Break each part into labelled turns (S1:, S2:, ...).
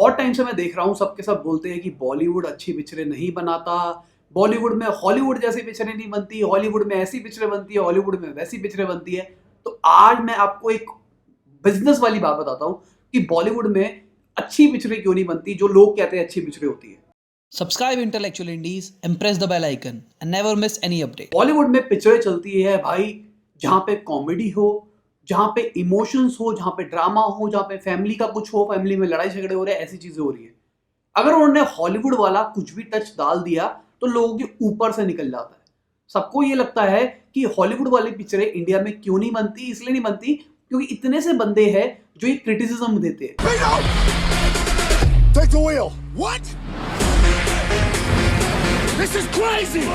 S1: बहुत टाइम से मैं देख रहा हूँ सबके सब बोलते हैं कि बॉलीवुड अच्छी पिक्चरें नहीं बनाता, बॉलीवुड में हॉलीवुड जैसी पिक्चरें नहीं बनती, हॉलीवुड में ऐसी पिक्चरें बनती है, हॉलीवुड में वैसी पिक्चरें बनती है। तो आज मैं आपको एक बिजनेस वाली बात बताता हूँ कि बॉलीवुड में अच्छी पिक्चरें क्यों नहीं बनती जो लोग कहते हैं अच्छी पिक्चरें होती है।
S2: Subscribe Intellectual Indies and press the bell icon and never miss any update.
S1: Bollywood में पिक्चरें चलती है भाई जहां पे कॉमेडी हो, जहां पे इमोशंस हो, जहां पे ड्रामा हो, जहां पे फैमिली का कुछ हो, फैमिली में लड़ाई झगड़े हो रहे हैं, ऐसी चीजें हो रही है। अगर उन्होंने हॉलीवुड वाला कुछ भी टच डाल दिया तो लोगों के ऊपर से निकल जाता है। सबको ये लगता है कि हॉलीवुड वाली पिक्चरें इंडिया में क्यों नहीं बनती, इसलिए नहीं बनती क्योंकि इतने से बंदे हैं जो ये क्रिटिसिज्म देते हैं।
S3: Take the wheel. What? This is crazy.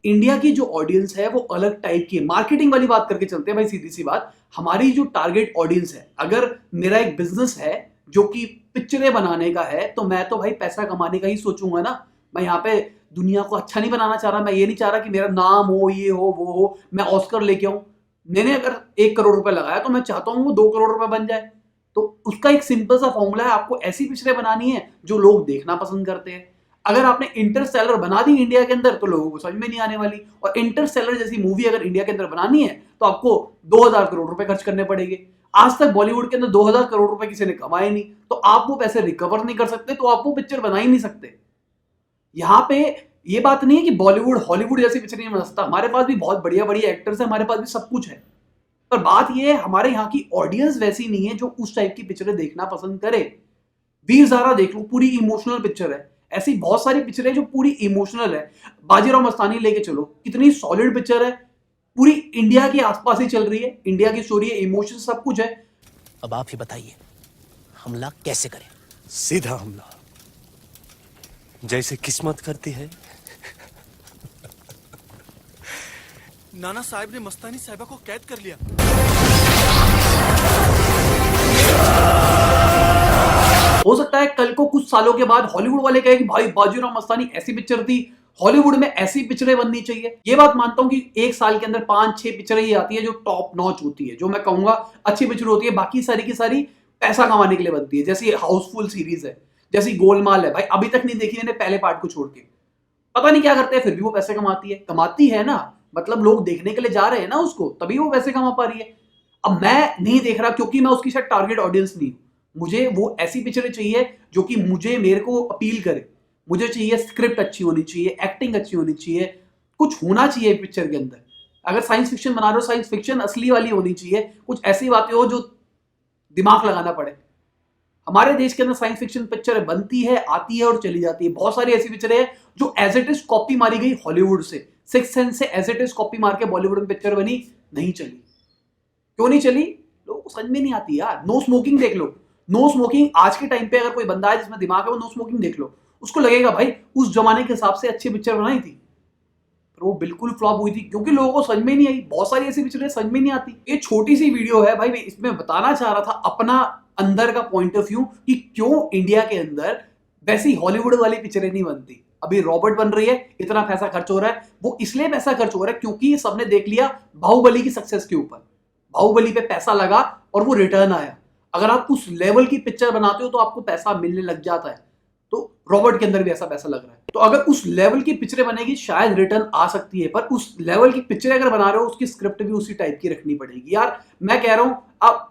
S1: India की जो ऑडियंस है वो अलग टाइप की है। मार्केटिंग वाली बात करके चलते हैं भाई, सीधी सी बात। हमारी जो टारगेट ऑडियंस है, अगर मेरा एक बिजनेस है जो कि पिक्चरें बनाने का है तो मैं तो भाई पैसा कमाने का ही सोचूंगा ना। मैं यहाँ पे दुनिया को अच्छा नहीं बनाना चाह रहा। मैं ये नहीं चाह रहा कि मेरा नाम हो, ये हो, वो हो, मैं ऑस्कर लेके आऊं। मैंने अगर 1 करोड़ रुपए लगाया तो मैं चाहता हूं वो 2 करोड़ रुपए बन जाए। तो उसका एक सिंपल सा फॉर्मूला है, आपको ऐसी पिक्चरें बनानी है जो लोग देखना पसंद करते हैं। अगर आपने इंटरस्टेलर बना दी इंडिया के अंदर तो लोगों को समझ में नहीं आने वाली, और इंटरस्टेलर जैसी मूवी अगर इंडिया के अंदर बनानी है तो आपको 2000 करोड़ रुपए खर्च करने पड़ेंगे। आज तक बॉलीवुड के अंदर 2000 करोड़ रुपए किसी ने कमाए नहीं, तो आप वो पैसे रिकवर नहीं कर सकते, तो आप वो पिक्चर बना ही नहीं सकते। यहाँ पे ये बात नहीं है कि बॉलीवुड हॉलीवुड जैसी पिक्चर नहीं बना सकता। हमारे पास भी बहुत बढ़िया बढ़िया एक्टर्स है, हमारे पास भी सब कुछ है, पर बात ये है हमारे यहाँ की ऑडियंस वैसी नहीं है जो उस टाइप की पिक्चरें देखना पसंद करे। वीर ज़ारा देख लो, पूरी इमोशनल पिक्चर है। ऐसी बहुत सारी पिक्चरें जो पूरी इमोशनल है। बाजीराव मस्तानी लेके चलो, कितनी सॉलिड पिक्चर है, पूरी इंडिया के आसपास ही चल रही है, इंडिया की स्टोरी है, इमोशन सब कुछ है।
S4: अब आप ही बताइए हमला कैसे करें?
S3: सीधा हमला, जैसे किस्मत करती है।
S5: नाना साहब ने मस्तानी साहिबा को कैद कर लिया।
S1: हो सकता है कल को कुछ सालों के बाद हॉलीवुड वाले कहे कि भाई बाजीराव मस्तानी ऐसी पिक्चर थी, हॉलीवुड में ऐसी पिक्चरें बननी चाहिए। ये बात मानता हूं कि एक साल के अंदर 5-6 पिक्चरें ही आती है जो टॉप नॉच होती है, जो मैं कहूंगा अच्छी पिक्चर होती है। बाकी सारी की सारी पैसा कमाने के लिए बनती है। जैसी हाउसफुल सीरीज है, जैसी गोलमाल है, भाई अभी तक नहीं देखी मैंने पहले पार्ट को छोड़ के। पता नहीं क्या करते हैं, फिर भी वो पैसे कमाती है ना। मतलब लोग देखने के लिए जा रहे हैं ना उसको, तभी वो पैसे कमा पा रही है। अब मैं नहीं देख रहा क्योंकि मैं उसकी शायद टारगेट ऑडियंस नहीं हूं। मुझे वो ऐसी पिक्चरें चाहिए जो कि मेरे को अपील करे। मुझे चाहिए स्क्रिप्ट अच्छी होनी चाहिए, एक्टिंग अच्छी होनी चाहिए, कुछ होना चाहिए पिक्चर के अंदर। अगर साइंस फिक्शन बना रहे हो, साइंस फिक्शन असली वाली होनी चाहिए। कुछ ऐसी बातें हो जो दिमाग लगाना पड़े। हमारे देश के अंदर साइंस फिक्शन पिक्चर बनती है, आती है और चली जाती है। बहुत सारी ऐसी पिक्चरें हैं जो एज इट इज कॉपी मारी गई हॉलीवुड से। सिक्स सेंस से एज इट इज कॉपी मार के बॉलीवुड में पिक्चर बनी, नहीं चली। क्यों नहीं चली? लोगों को समझ में नहीं आती यार। नो स्मोकिंग देख लो, नो स्मोकिंग आज के टाइम पे अगर कोई बंदा है जिसमें दिमाग है, वो नो स्मोकिंग देख लो, उसको लगेगा भाई उस जमाने के हिसाब से अच्छी पिक्चर बनाई थी, पर वो बिल्कुल फ्लॉप हुई थी क्योंकि लोगों को समझ में नहीं आई। बहुत सारी ऐसी पिक्चरें समझ में नहीं आती। ये छोटी सी वीडियो है भाई, मैं इसमें बताना चाह रहा था अपना अंदर का पॉइंट ऑफ व्यू कि क्यों इंडिया के अंदर वैसी हॉलीवुड वाली पिक्चरें नहीं बनती। अभी रॉबर्ट बन रही है, इतना पैसा खर्च हो रहा है, वो इसलिए पैसा खर्च हो रहा है क्योंकि सबने देख लिया बाहुबली की सक्सेस के ऊपर। बाहुबली पे पैसा लगा और वो रिटर्न आया। अगर आप उस लेवल की पिक्चर बनाते हो तो आपको पैसा मिलने लग जाता है। तो रॉबर्ट के अंदर भी ऐसा पैसा लग रहा है। तो अगर उस लेवल की पिक्चरें बनेगी शायद रिटर्न आ सकती है, पर उस लेवल की पिक्चरें अगर बना रहे हो उसकी स्क्रिप्ट भी उसी टाइप की रखनी पड़ेगी। यार मैं कह रहा हूं, आप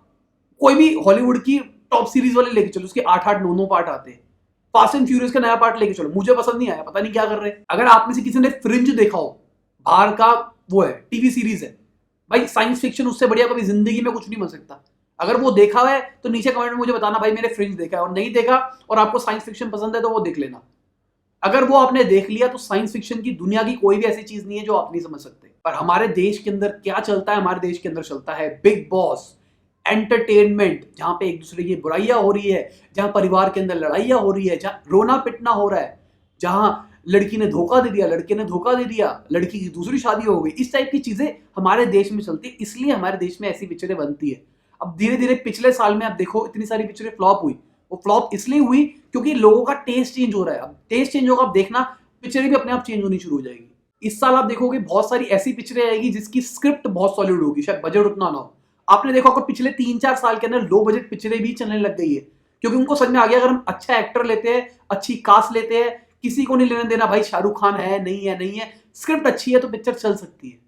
S1: कोई भी हॉलीवुड की टॉप सीरीज वाले लेके चलो, उसके 8-8, 9-9 पार्ट आते हैं। फास्ट एंड फ्यूरियस का नया पार्ट लेके चलो, मुझे पसंद नहीं आया, पता नहीं क्या कर रहे हैं। अगर आप में से किसी ने फ्रिंज देखा हो, बाहर का वो है टीवी सीरीज है भाई, साइंस फिक्शन उससे बढ़िया कभी जिंदगी में कुछ नहीं बन सकता। अगर वो देखा है तो नीचे कमेंट में मुझे बताना भाई मैंने फ्रिंज देखा है, और नहीं देखा और आपको साइंस फिक्शन पसंद है तो वो देख लेना। अगर वो आपने देख लिया तो साइंस फिक्शन की दुनिया की कोई भी ऐसी चीज नहीं है जो आप नहीं समझ सकते। पर हमारे देश के अंदर क्या चलता है? हमारे देश के अंदर चलता है बिग बॉस एंटरटेनमेंट, जहां पे एक दूसरे की बुराइयां हो रही है, जहां परिवार के अंदर लड़ाइयां हो रही है, जहां रोना पिटना हो रहा है, जहां लड़की ने धोखा दे दिया, लड़के ने धोखा दे दिया, लड़की की दूसरी शादी हो गई। इस टाइप की चीजें हमारे देश में चलती है, इसलिए हमारे देश में ऐसी पिक्चरें बनती है। अब धीरे धीरे पिछले साल में आप देखो इतनी सारी पिक्चरें फ्लॉप हुई। वो फ्लॉप इसलिए हुई क्योंकि लोगों का टेस्ट चेंज हो रहा है। अब टेस्ट चेंज होगा, आप देखना पिक्चरें भी अपने आप चेंज होनी शुरू हो जाएगी। इस साल आप देखोगे बहुत सारी ऐसी पिक्चरें आएगी जिसकी स्क्रिप्ट बहुत सॉलिड होगी, शायद बजट उतना ना हो। आपने देखा होगा पिछले 3-4 साल के अंदर लो बजट पिक्चरें भी चलने लग गई है, क्योंकि उनको समझ में आ गया अगर हम अच्छा एक्टर लेते हैं, अच्छी कास्ट लेते हैं, किसी को नहीं लेना देना भाई शाहरुख खान है नहीं है, स्क्रिप्ट अच्छी है तो पिक्चर चल सकती है।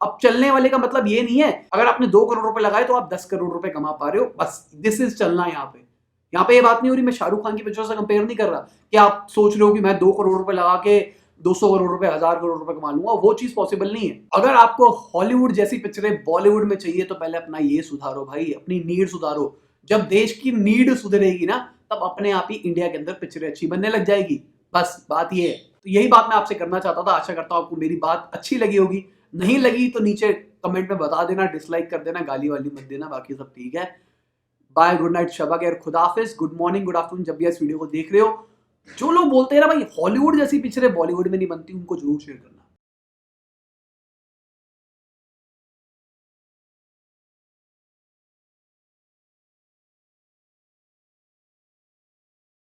S1: अब चलने वाले का मतलब ये नहीं है अगर आपने 2 करोड़ रुपए लगाए तो आप 10 करोड़ रुपए कमा पा रहे हो, बस दिस इज चलना है यहाँ पे ये बात नहीं हो रही, मैं शाहरुख खान की पिक्चर से कंपेयर नहीं कर रहा कि आप सोच रहे हो कि मैं 2 करोड़ रुपए लगा के 200 करोड़ रुपए 1000 करोड़ रुपए कमा लूंगा, वो चीज पॉसिबल नहीं है। अगर आपको हॉलीवुड जैसी पिक्चरें बॉलीवुड में चाहिए तो पहले अपना ये सुधारो भाई, अपनी नीड सुधारो। जब देश की नीड सुधरेगी ना तब अपने आप ही इंडिया के अंदर पिक्चरें अच्छी बनने लग जाएगी, बस बात ये है। तो यही बात मैं आपसे करना चाहता था, आशा करता हूं आपको मेरी बात अच्छी लगी होगी, नहीं लगी तो नीचे कमेंट में बता देना, डिसलाइक कर देना, गाली वाली मत देना, बाकी सब ठीक है। बाय, गुड नाइट, शबा खैर, खुदाफिज, गुड मॉर्निंग, गुड आफ्टरनून, जब भी इस वीडियो को देख रहे हो। जो लोग बोलते हैं ना भाई हॉलीवुड जैसी पिक्चरें बॉलीवुड में नहीं बनती, उनको जरूर शेयर करना।